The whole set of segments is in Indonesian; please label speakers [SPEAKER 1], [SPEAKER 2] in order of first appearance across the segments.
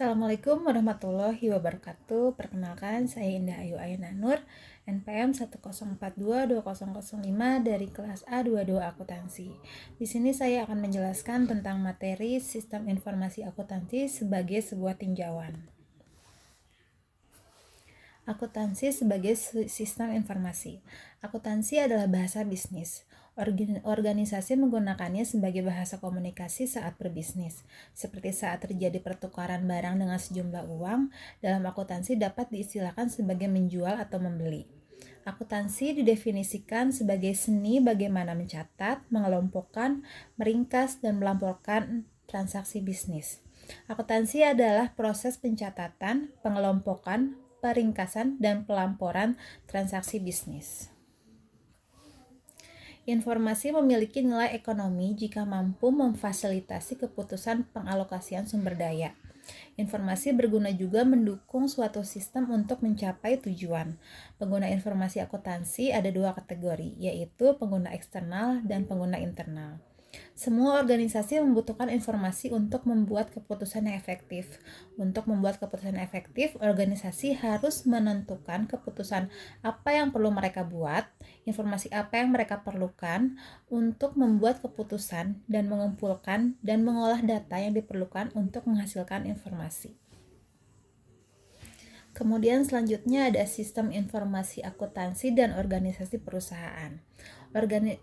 [SPEAKER 1] Assalamualaikum warahmatullahi wabarakatuh. Perkenalkan, saya Indah Ayu Ayana Nur, NPM 104220005 dari kelas A22 Akuntansi. Di sini saya akan menjelaskan tentang materi Sistem Informasi Akuntansi sebagai sebuah tinjauan. Akuntansi sebagai sistem informasi. Akuntansi adalah bahasa bisnis. Organisasi menggunakannya sebagai bahasa komunikasi saat berbisnis. Seperti saat terjadi pertukaran barang dengan sejumlah uang, dalam akuntansi dapat diistilahkan sebagai menjual atau membeli. Akuntansi didefinisikan sebagai seni bagaimana mencatat, mengelompokkan, meringkas, dan melaporkan transaksi bisnis. Akuntansi adalah proses pencatatan, pengelompokan, peringkasan, dan pelaporan transaksi bisnis. Informasi memiliki nilai ekonomi jika mampu memfasilitasi keputusan pengalokasian sumber daya. Informasi berguna juga mendukung suatu sistem untuk mencapai tujuan. Pengguna informasi akuntansi ada dua kategori, yaitu pengguna eksternal dan pengguna internal. Semua organisasi membutuhkan informasi untuk membuat keputusan yang efektif. Untuk membuat keputusan efektif, organisasi harus menentukan keputusan apa yang perlu mereka buat, informasi apa yang mereka perlukan untuk membuat keputusan, dan mengumpulkan dan mengolah data yang diperlukan untuk menghasilkan informasi. Kemudian selanjutnya ada sistem informasi akuntansi dan organisasi perusahaan.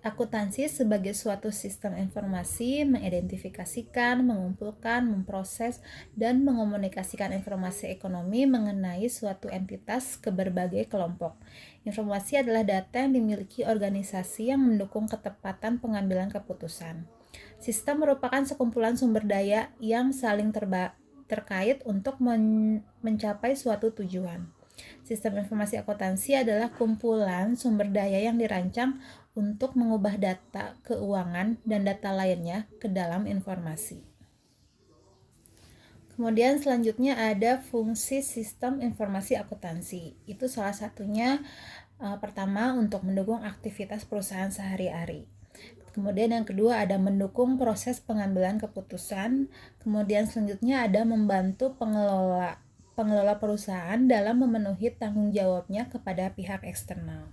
[SPEAKER 1] Akuntansi sebagai suatu sistem informasi mengidentifikasikan, mengumpulkan, memproses, dan mengomunikasikan informasi ekonomi mengenai suatu entitas ke berbagai kelompok. Informasi adalah data yang dimiliki organisasi yang mendukung ketepatan pengambilan keputusan. Sistem merupakan sekumpulan sumber daya yang saling terkait untuk mencapai suatu tujuan. Sistem informasi akuntansi adalah kumpulan sumber daya yang dirancang untuk mengubah data keuangan dan data lainnya ke dalam informasi. Kemudian selanjutnya ada fungsi sistem informasi akuntansi. Itu salah satunya pertama untuk mendukung aktivitas perusahaan sehari-hari. Kemudian yang kedua ada mendukung proses pengambilan keputusan. Kemudian selanjutnya ada membantu pengelola perusahaan dalam memenuhi tanggung jawabnya kepada pihak eksternal.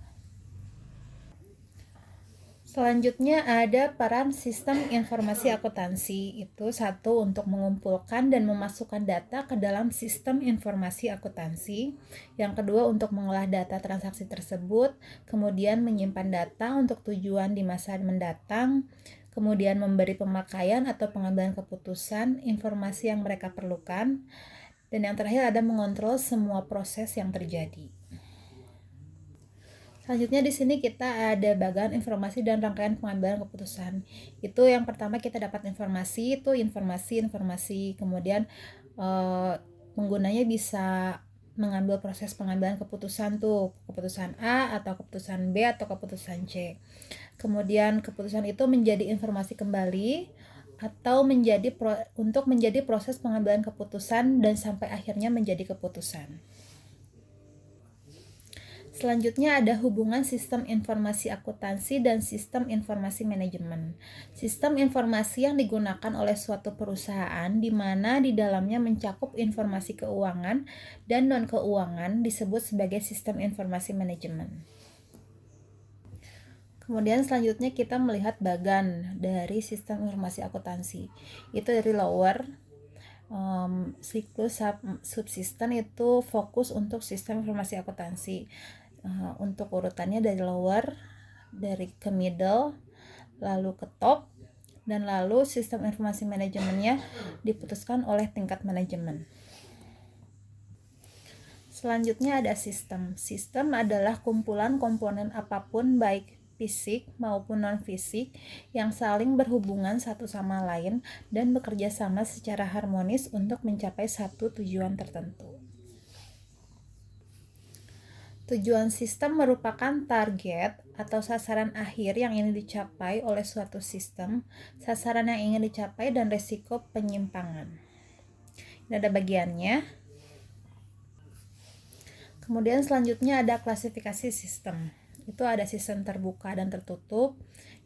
[SPEAKER 1] Selanjutnya ada peran sistem informasi akuntansi. Itu satu, untuk mengumpulkan dan memasukkan data ke dalam sistem informasi akuntansi. Yang kedua, untuk mengolah data transaksi tersebut, kemudian menyimpan data untuk tujuan di masa mendatang, kemudian memberi pemakaian atau pengambilan keputusan informasi yang mereka perlukan, dan yang terakhir ada mengontrol semua proses yang terjadi. Selanjutnya di sini kita ada bagian informasi dan rangkaian pengambilan keputusan. Itu yang pertama kita dapat informasi, itu informasi, kemudian penggunanya bisa mengambil proses pengambilan keputusan tuh, keputusan A atau keputusan B atau keputusan C. Kemudian keputusan itu menjadi informasi kembali atau untuk menjadi proses pengambilan keputusan dan sampai akhirnya menjadi keputusan. Selanjutnya ada hubungan sistem informasi akuntansi dan sistem informasi manajemen. Sistem informasi yang digunakan oleh suatu perusahaan di mana di dalamnya mencakup informasi keuangan dan non-keuangan disebut sebagai sistem informasi manajemen. Kemudian selanjutnya kita melihat bagan dari sistem informasi akuntansi. Itu dari lower, siklus subsisten itu fokus untuk sistem informasi akuntansi. Untuk urutannya dari lower, dari ke middle, lalu ke top, dan lalu sistem informasi manajemennya diputuskan oleh tingkat manajemen. Selanjutnya ada sistem. Sistem adalah kumpulan komponen apapun baik fisik maupun non-fisik yang saling berhubungan satu sama lain dan bekerja sama secara harmonis untuk mencapai satu tujuan tertentu. Tujuan sistem merupakan target atau sasaran akhir yang ingin dicapai oleh suatu sistem, sasaran yang ingin dicapai, dan risiko penyimpangan. Ini ada bagiannya. Kemudian selanjutnya ada klasifikasi sistem. Itu ada sistem terbuka dan tertutup.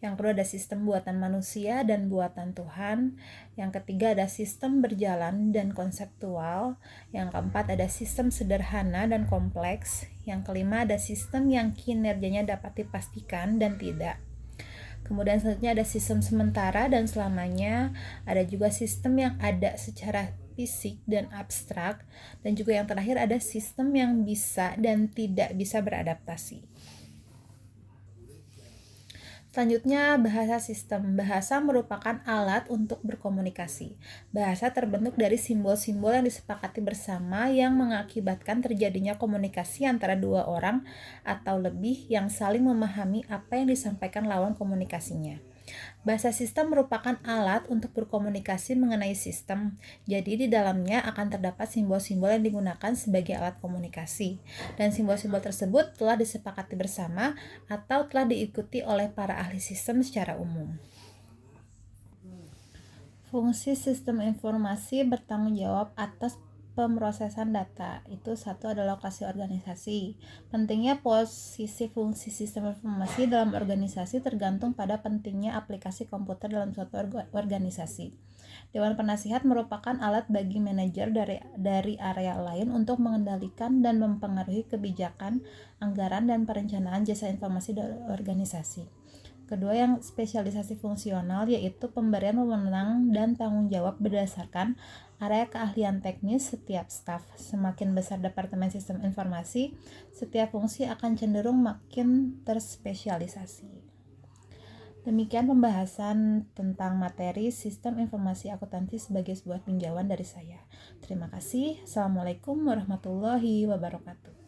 [SPEAKER 1] Yang kedua ada sistem buatan manusia dan buatan Tuhan. Yang ketiga ada sistem berjalan dan konseptual. Yang keempat ada sistem sederhana dan kompleks. Yang kelima ada sistem yang kinerjanya dapat dipastikan dan tidak. Kemudian selanjutnya ada sistem sementara dan selamanya. Ada juga sistem yang ada secara fisik dan abstrak. Dan juga yang terakhir ada sistem yang bisa dan tidak bisa beradaptasi. Selanjutnya, bahasa sistem. Bahasa merupakan alat untuk berkomunikasi. Bahasa terbentuk dari simbol-simbol yang disepakati bersama yang mengakibatkan terjadinya komunikasi antara dua orang atau lebih yang saling memahami apa yang disampaikan lawan komunikasinya. Bahasa sistem merupakan alat untuk berkomunikasi mengenai sistem, jadi di dalamnya akan terdapat simbol-simbol yang digunakan sebagai alat komunikasi, dan simbol-simbol tersebut telah disepakati bersama atau telah diikuti oleh para ahli sistem secara umum. Fungsi sistem informasi bertanggung jawab atas pemrosesan data. Itu satu adalah lokasi organisasi. Pentingnya posisi fungsi sistem informasi dalam organisasi tergantung pada pentingnya aplikasi komputer dalam suatu organisasi. Dewan Penasihat merupakan alat bagi manajer dari area lain untuk mengendalikan dan mempengaruhi kebijakan, anggaran, dan perencanaan jasa informasi dalam organisasi. Kedua yang spesialisasi fungsional yaitu pemberian wewenang dan tanggung jawab berdasarkan area keahlian teknis setiap staf. Semakin besar departemen sistem informasi, setiap fungsi akan cenderung makin terspesialisasi. Demikian pembahasan tentang materi sistem informasi akuntansi sebagai sebuah tinjauan dari saya. Terima kasih. Assalamualaikum warahmatullahi wabarakatuh.